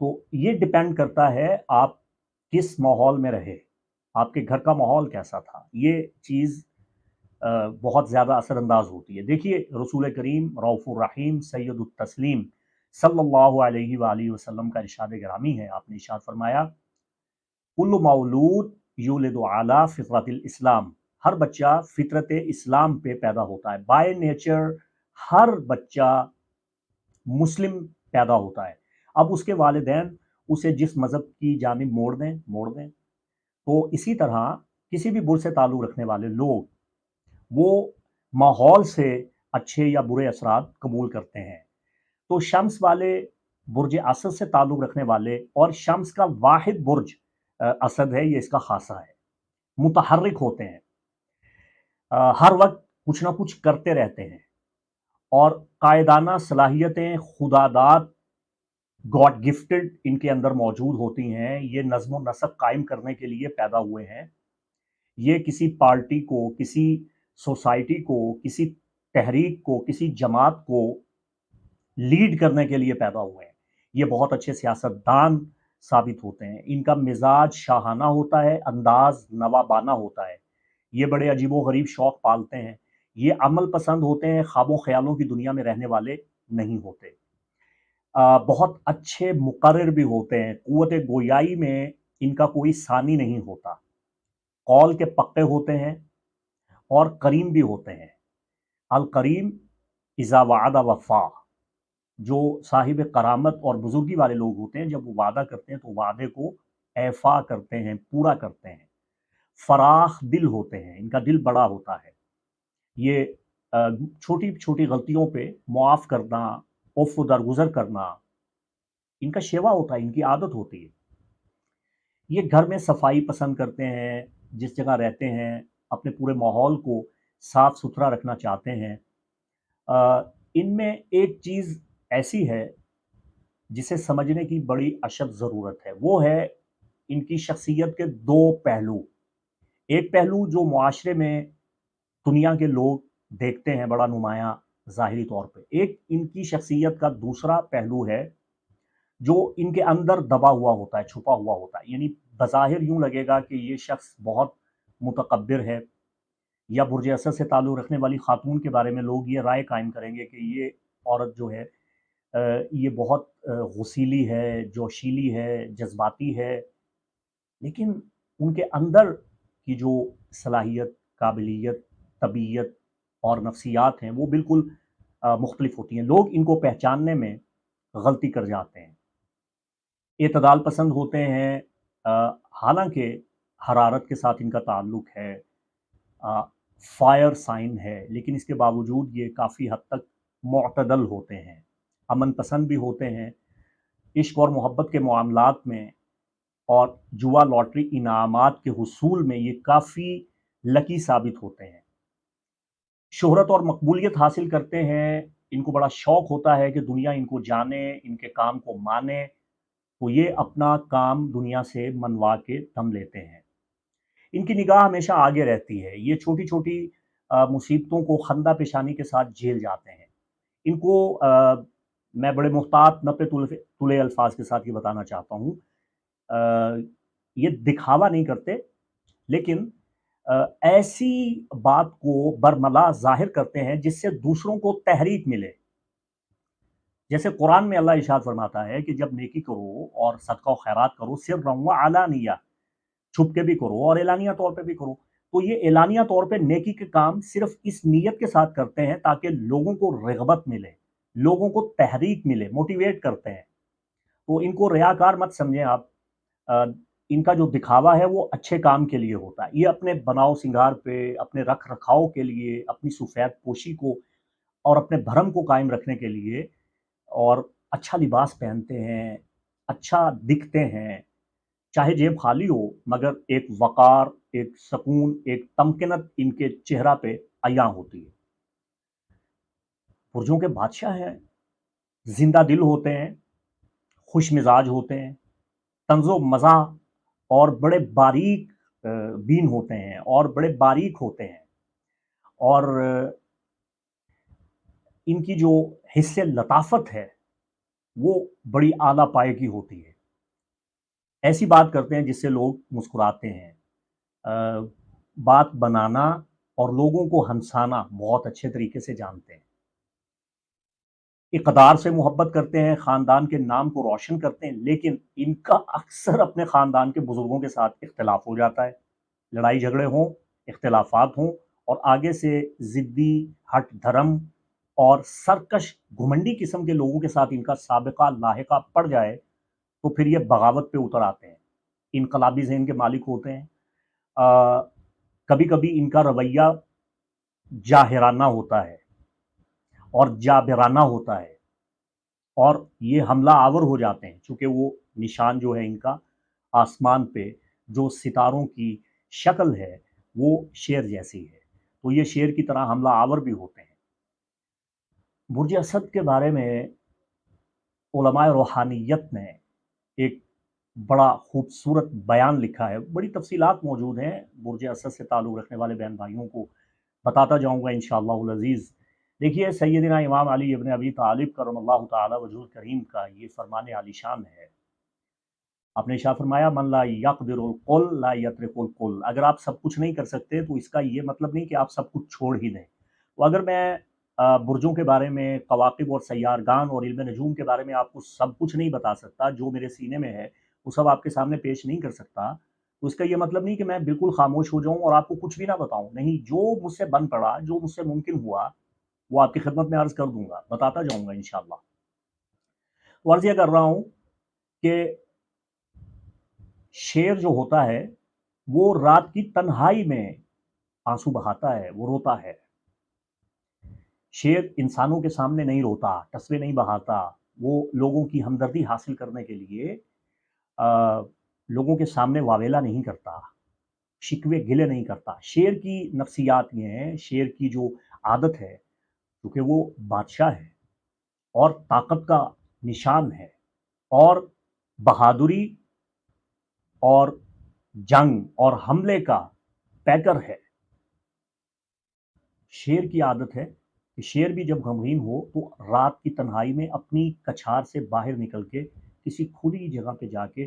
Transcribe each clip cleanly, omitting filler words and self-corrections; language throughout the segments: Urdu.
تو یہ ڈپینڈ کرتا ہے آپ کس ماحول میں رہے، آپ کے گھر کا ماحول کیسا تھا، یہ چیز بہت زیادہ اثر انداز ہوتی ہے۔ دیکھیے رسول کریم رؤوف الرحیم سید التسلیم صلی اللہ علیہ وآلہ وسلم کا ارشاد گرامی ہے، آپ نے ارشاد فرمایا کل مولود یولد علی فطرت الاسلام، ہر بچہ فطرت اسلام پہ پیدا ہوتا ہے، بائی نیچر ہر بچہ مسلم پیدا ہوتا ہے۔ اب اس کے والدین اسے جس مذہب کی جانب موڑ دیں تو اسی طرح کسی بھی برج سے تعلق رکھنے والے لوگ وہ ماحول سے اچھے یا برے اثرات قبول کرتے ہیں۔ تو شمس والے برج اسد سے تعلق رکھنے والے، اور شمس کا واحد برج اسد ہے، یہ اس کا خاصہ ہے، متحرک ہوتے ہیں، ہر وقت کچھ نہ کچھ کرتے رہتے ہیں، اور قائدانہ صلاحیتیں خداداد گاڈ گفٹڈ ان کے اندر موجود ہوتی ہیں۔ یہ نظم و نسق قائم کرنے کے لیے پیدا ہوئے ہیں، یہ کسی پارٹی کو، کسی سوسائٹی کو، کسی تحریک کو، کسی جماعت کو لیڈ کرنے کے لیے پیدا ہوئے ہیں۔ یہ بہت اچھے سیاستدان ثابت ہوتے ہیں، ان کا مزاج شاہانہ ہوتا ہے، انداز نوابانہ ہوتا ہے، یہ بڑے عجیب و غریب شوق پالتے ہیں، یہ عمل پسند ہوتے ہیں، خواب و خیالوں کی دنیا میں رہنے والے نہیں ہوتے، بہت اچھے مقرر بھی ہوتے ہیں، قوت گویائی میں ان کا کوئی ثانی نہیں ہوتا، قول کے پکے ہوتے ہیں اور کریم بھی ہوتے ہیں۔ الکریم اذا وعد وفا، جو صاحب کرامت اور بزرگی والے لوگ ہوتے ہیں جب وہ وعدہ کرتے ہیں تو وعدے کو ایفا کرتے ہیں، پورا کرتے ہیں۔ فراخ دل ہوتے ہیں، ان کا دل بڑا ہوتا ہے، یہ چھوٹی چھوٹی غلطیوں پہ معاف کرنا، عفو درگزر کرنا ان کا شیوا ہوتا ہے، ان کی عادت ہوتی ہے۔ یہ گھر میں صفائی پسند کرتے ہیں، جس جگہ رہتے ہیں اپنے پورے ماحول کو صاف ستھرا رکھنا چاہتے ہیں۔ ان میں ایک چیز ایسی ہے جسے سمجھنے کی بڑی اشد ضرورت ہے، وہ ہے ان کی شخصیت کے دو پہلو۔ ایک پہلو جو معاشرے میں دنیا کے لوگ دیکھتے ہیں بڑا نمایاں ظاہری طور پہ، ایک ان کی شخصیت کا دوسرا پہلو ہے جو ان کے اندر دبا ہوا ہوتا ہے، چھپا ہوا ہوتا ہے۔ یعنی بظاہر یوں لگے گا کہ یہ شخص بہت متکبر ہے، یا برج اسد سے تعلق رکھنے والی خاتون کے بارے میں لوگ یہ رائے قائم کریں گے کہ یہ عورت جو ہے یہ بہت غسیلی ہے، جوشیلی ہے، جذباتی ہے، لیکن ان کے اندر کی جو صلاحیت، قابلیت، طبیعت اور نفسیات ہیں وہ بالکل مختلف ہوتی ہیں۔ لوگ ان کو پہچاننے میں غلطی کر جاتے ہیں۔ اعتدال پسند ہوتے ہیں، حالانکہ حرارت کے ساتھ ان کا تعلق ہے، فائر سائن ہے، لیکن اس کے باوجود یہ کافی حد تک معتدل ہوتے ہیں، امن پسند بھی ہوتے ہیں، عشق اور محبت کے معاملات میں اور جوا لاٹری انعامات کے حصول میں یہ کافی لکی ثابت ہوتے ہیں۔ شہرت اور مقبولیت حاصل کرتے ہیں، ان کو بڑا شوق ہوتا ہے کہ دنیا ان کو جانے، ان کے کام کو مانے، تو یہ اپنا کام دنیا سے منوا کے دم لیتے ہیں۔ ان کی نگاہ ہمیشہ آگے رہتی ہے، یہ چھوٹی چھوٹی مصیبتوں کو خندہ پیشانی کے ساتھ جھیل جاتے ہیں۔ ان کو میں بڑے محتاط نپے تلے الفاظ کے ساتھ یہ بتانا چاہتا ہوں، یہ دکھاوا نہیں کرتے، لیکن ایسی بات کو برملا ظاہر کرتے ہیں جس سے دوسروں کو تحریک ملے۔ جیسے قرآن میں اللہ ارشاد فرماتا ہے کہ جب نیکی کرو اور صدقہ و خیرات کرو سرا و علانیہ، چھپ کے بھی کرو اور اعلانیہ طور پہ بھی کرو، تو یہ اعلانیہ طور پہ نیکی کے کام صرف اس نیت کے ساتھ کرتے ہیں تاکہ لوگوں کو رغبت ملے، لوگوں کو تحریک ملے، موٹیویٹ کرتے ہیں۔ تو ان کو ریاکار مت سمجھیں آپ، ان کا جو دکھاوا ہے وہ اچھے کام کے لیے ہوتا ہے، یہ اپنے بناؤ سنگار پہ، اپنے رکھ رکھاؤ کے لیے، اپنی سفید پوشی کو اور اپنے بھرم کو قائم رکھنے کے لیے، اور اچھا لباس پہنتے ہیں، اچھا دکھتے ہیں، چاہے جیب خالی ہو مگر ایک وقار، ایک سکون، ایک تمکنت ان کے چہرہ پہ عیاں ہوتی ہے۔ برجوں کے بادشاہ ہیں، زندہ دل ہوتے ہیں، خوش مزاج ہوتے ہیں، طنز و مزاح اور بڑے باریک بین ہوتے ہیں اور بڑے باریک ہوتے ہیں، اور ان کی جو حصے لطافت ہے وہ بڑی اعلیٰ پائے کی ہوتی ہے۔ ایسی بات کرتے ہیں جس سے لوگ مسکراتے ہیں، بات بنانا اور لوگوں کو ہنسانا بہت اچھے طریقے سے جانتے ہیں، اقتدار سے محبت کرتے ہیں، خاندان کے نام کو روشن کرتے ہیں، لیکن ان کا اکثر اپنے خاندان کے بزرگوں کے ساتھ اختلاف ہو جاتا ہے، لڑائی جھگڑے ہوں، اختلافات ہوں، اور آگے سے ضدی، ہٹ دھرم اور سرکش گھمنڈی قسم کے لوگوں کے ساتھ ان کا سابقہ لاحقہ پڑ جائے تو پھر یہ بغاوت پہ اتر آتے ہیں، انقلابی ذہن کے مالک ہوتے ہیں۔ کبھی کبھی ان کا رویہ جاہرانہ ہوتا ہے اور جابرانہ ہوتا ہے، اور یہ حملہ آور ہو جاتے ہیں، چونکہ وہ نشان جو ہے ان کا آسمان پہ جو ستاروں کی شکل ہے وہ شیر جیسی ہے، تو یہ شیر کی طرح حملہ آور بھی ہوتے ہیں۔ برج اسد کے بارے میں علماء روحانیت نے ایک بڑا خوبصورت بیان لکھا ہے، بڑی تفصیلات موجود ہیں برج اسد سے تعلق رکھنے والے بہن بھائیوں کو بتاتا جاؤں گا انشاءاللہ العزیز۔ دیکھیے، سیدنا امام علی ابن ابی طالب کرم اللہ تعالی وجہ کریم کا یہ فرمان عالی شان ہے، آپ نے شاہ فرمایا من لا یقدر القل لا یترک القل، اگر آپ سب کچھ نہیں کر سکتے تو اس کا یہ مطلب نہیں کہ آپ سب کچھ چھوڑ ہی دیں۔ تو اگر میں برجوں کے بارے میں، کواکب اور سیارگان اور علم نجوم کے بارے میں آپ کو سب کچھ نہیں بتا سکتا، جو میرے سینے میں ہے وہ سب آپ کے سامنے پیش نہیں کر سکتا، تو اس کا یہ مطلب نہیں کہ میں بالکل خاموش ہو جاؤں اور آپ کو کچھ بھی نہ بتاؤں، نہیں، جو مجھ سے بن پڑا، جو مجھ سے ممکن ہوا وہ آپ کی خدمت میں عرض کر دوں گا، بتاتا جاؤں گا انشاءاللہ۔ تو عرض یہ کر رہا ہوں کہ شیر جو ہوتا ہے وہ رات کی تنہائی میں آنسو بہاتا ہے، وہ روتا ہے۔ شیر انسانوں کے سامنے نہیں روتا، ٹسوے نہیں بہاتا، وہ لوگوں کی ہمدردی حاصل کرنے کے لیے لوگوں کے سامنے واویلا نہیں کرتا، شکوے گلے نہیں کرتا۔ شیر کی نفسیات یہ ہیں، شیر کی جو عادت ہے، کیونکہ وہ بادشاہ ہے اور طاقت کا نشان ہے اور بہادری اور جنگ اور حملے کا پیکر ہے، شیر کی عادت ہے کہ شیر بھی جب غمگین ہو تو رات کی تنہائی میں اپنی کچھار سے باہر نکل کے کسی کھلی جگہ پہ جا کے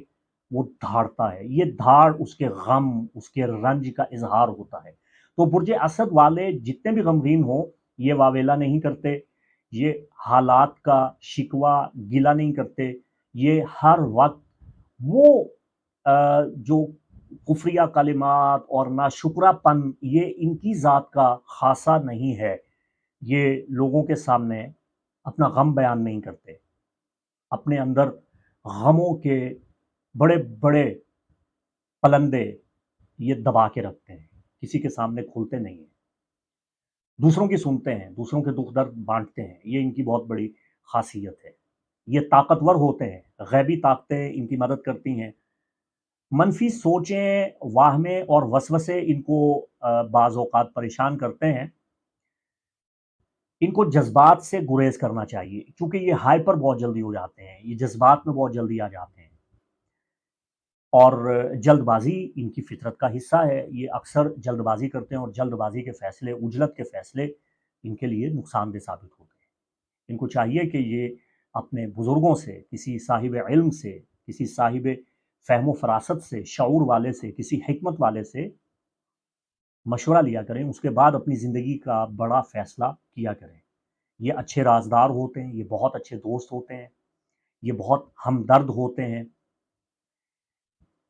وہ دھاڑتا ہے، یہ دھاڑ اس کے غم، اس کے رنج کا اظہار ہوتا ہے۔ تو برج اسد والے جتنے بھی غمگین ہوں یہ واویلا نہیں کرتے، یہ حالات کا شکوہ گیلا نہیں کرتے، یہ ہر وقت وہ جو کفریہ کلمات اور ناشکرہ پن یہ ان کی ذات کا خاصہ نہیں ہے، یہ لوگوں کے سامنے اپنا غم بیان نہیں کرتے، اپنے اندر غموں کے بڑے بڑے پلندے یہ دبا کے رکھتے ہیں، کسی کے سامنے کھولتے نہیں ہیں، دوسروں کی سنتے ہیں، دوسروں کے دکھ درد بانٹتے ہیں، یہ ان کی بہت بڑی خاصیت ہے۔ یہ طاقتور ہوتے ہیں، غیبی طاقتیں ان کی مدد کرتی ہیں، منفی سوچیں، واہمیں اور وسوسے ان کو بعض اوقات پریشان کرتے ہیں، ان کو جذبات سے گریز کرنا چاہیے، کیونکہ یہ ہائپر بہت جلدی ہو جاتے ہیں، یہ جذبات میں بہت جلدی آ جاتے ہیں، اور جلد بازی ان کی فطرت کا حصہ ہے، یہ اکثر جلد بازی کرتے ہیں اور جلد بازی کے فیصلے، عجلت کے فیصلے ان کے لیے نقصان دہ ثابت ہوتے ہیں۔ ان کو چاہیے کہ یہ اپنے بزرگوں سے، کسی صاحب علم سے، کسی صاحب فہم و فراست سے، شعور والے سے، کسی حکمت والے سے مشورہ لیا کریں، اس کے بعد اپنی زندگی کا بڑا فیصلہ کیا کریں۔ یہ اچھے رازدار ہوتے ہیں، یہ بہت اچھے دوست ہوتے ہیں، یہ بہت ہمدرد ہوتے ہیں،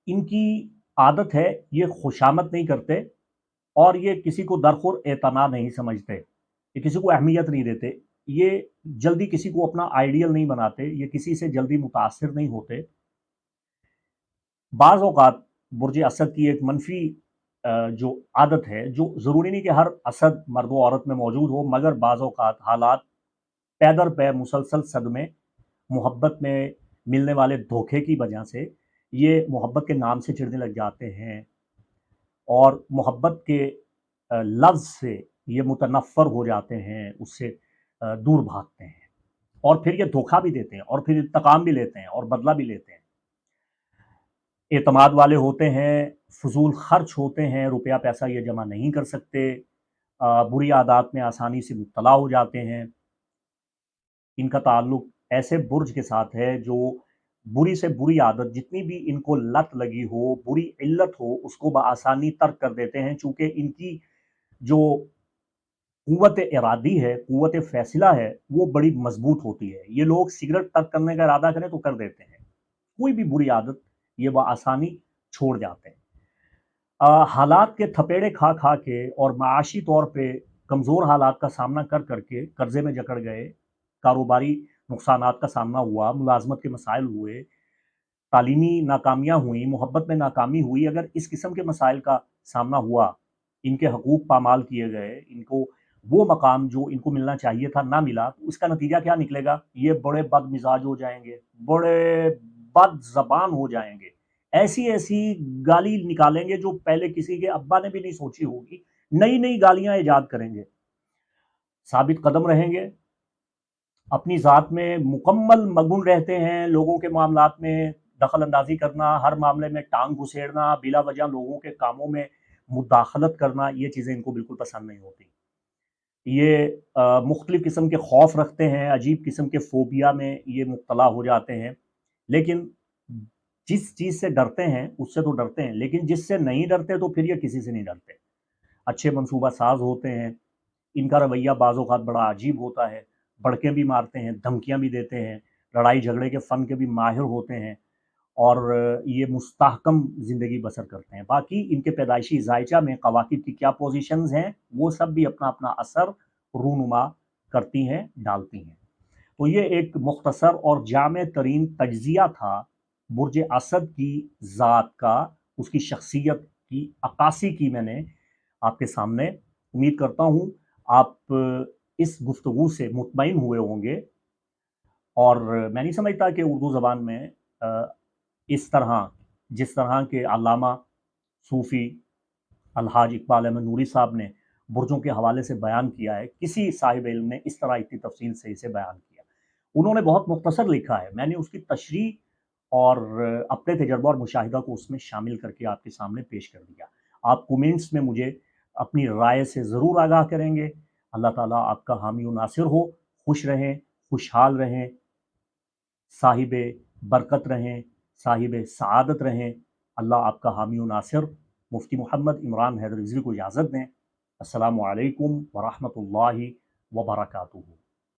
ان کی عادت ہے یہ خوشامد نہیں کرتے اور یہ کسی کو درخور اعتنا نہیں سمجھتے، یہ کسی کو اہمیت نہیں دیتے، یہ جلدی کسی کو اپنا آئیڈیل نہیں بناتے، یہ کسی سے جلدی متاثر نہیں ہوتے۔ بعض اوقات برج اسد کی ایک منفی جو عادت ہے، جو ضروری نہیں کہ ہر اسد مرد و عورت میں موجود ہو، مگر بعض اوقات حالات پے در پے مسلسل صدمے، محبت میں ملنے والے دھوکے کی وجہ سے یہ محبت کے نام سے چڑھنے لگ جاتے ہیں اور محبت کے لفظ سے یہ متنفر ہو جاتے ہیں، اس سے دور بھاگتے ہیں اور پھر یہ دھوکہ بھی دیتے ہیں اور پھر انتقام بھی لیتے ہیں اور بدلہ بھی لیتے ہیں۔ اعتماد والے ہوتے ہیں، فضول خرچ ہوتے ہیں، روپیہ پیسہ یہ جمع نہیں کر سکتے، بری عادات میں آسانی سے مبتلا ہو جاتے ہیں، ان کا تعلق ایسے برج کے ساتھ ہے جو بری سے بری عادت جتنی بھی ان کو لت لگی ہو، بری علت ہو، اس کو بآسانی ترک کر دیتے ہیں، چونکہ ان کی جو قوت ارادی ہے، قوت فیصلہ ہے، وہ بڑی مضبوط ہوتی ہے۔ یہ لوگ سگریٹ ترک کرنے کا ارادہ کریں تو کر دیتے ہیں، کوئی بھی بری عادت یہ بآسانی چھوڑ جاتے ہیں۔ حالات کے تھپیڑے کھا کھا کے اور معاشی طور پہ کمزور حالات کا سامنا کر کر کے قرضے میں جکڑ گئے، کاروباری نقصانات کا سامنا ہوا، ملازمت کے مسائل ہوئے، تعلیمی ناکامیاں ہوئیں، محبت میں ناکامی ہوئی۔ اگر اس قسم کے مسائل کا سامنا ہوا، ان کے حقوق پامال کیے گئے، ان کو وہ مقام جو ان کو ملنا چاہیے تھا نہ ملا، تو اس کا نتیجہ کیا نکلے گا؟ یہ بڑے بد مزاج ہو جائیں گے، بڑے بد زبان ہو جائیں گے، ایسی ایسی گالی نکالیں گے جو پہلے کسی کے ابا نے بھی نہیں سوچی ہوگی، نئی نئی گالیاں ایجاد کریں گے، ثابت قدم رہیں گے، اپنی ذات میں مکمل مگن رہتے ہیں، لوگوں کے معاملات میں دخل اندازی کرنا، ہر معاملے میں ٹانگ گھسیڑنا، بلا وجہ لوگوں کے کاموں میں مداخلت کرنا، یہ چیزیں ان کو بالکل پسند نہیں ہوتی۔ یہ مختلف قسم کے خوف رکھتے ہیں، عجیب قسم کے فوبیا میں یہ مبتلا ہو جاتے ہیں، لیکن جس چیز سے ڈرتے ہیں اس سے تو ڈرتے ہیں، لیکن جس سے نہیں ڈرتے تو پھر یہ کسی سے نہیں ڈرتے۔ اچھے منصوبہ ساز ہوتے ہیں، ان کا رویہ بعض اوقات بڑا عجیب ہوتا ہے، بڑکیں بھی مارتے ہیں، دھمکیاں بھی دیتے ہیں، لڑائی جھگڑے کے فن کے بھی ماہر ہوتے ہیں، اور یہ مستحکم زندگی بسر کرتے ہیں۔ باقی ان کے پیدائشی ذائچہ میں قواقب کی کیا پوزیشنز ہیں، وہ سب بھی اپنا اپنا اثر رونما کرتی ہیں، ڈالتی ہیں۔ تو یہ ایک مختصر اور جامع ترین تجزیہ تھا برج اسد کی ذات کا، اس کی شخصیت کی عکاسی کی میں نے آپ کے سامنے۔ امید کرتا ہوں آپ اس گفتگو سے مطمئن ہوئے ہوں گے، اور میں نہیں سمجھتا کہ اردو زبان میں اس طرح جس طرح کے علامہ صوفی الحاج اقبال احمد نوری صاحب نے برجوں کے حوالے سے بیان کیا ہے، کسی صاحب علم نے اس طرح اتنی تفصیل سے اسے بیان کیا۔ انہوں نے بہت مختصر لکھا ہے، میں نے اس کی تشریح اور اپنے تجربہ اور مشاہدہ کو اس میں شامل کر کے آپ کے سامنے پیش کر دیا۔ آپ کومنٹس میں مجھے اپنی رائے سے ضرور آگاہ کریں گے۔ اللہ تعالیٰ آپ کا حامی و ناصر ہو، خوش رہیں، خوشحال رہیں، صاحب برکت رہیں، صاحب سعادت رہیں۔ اللہ آپ کا حامی و ناصر۔ مفتی محمد عمران حیدر رضوی کو اجازت دیں۔ السلام علیکم ورحمۃ اللہ وبرکاتہ۔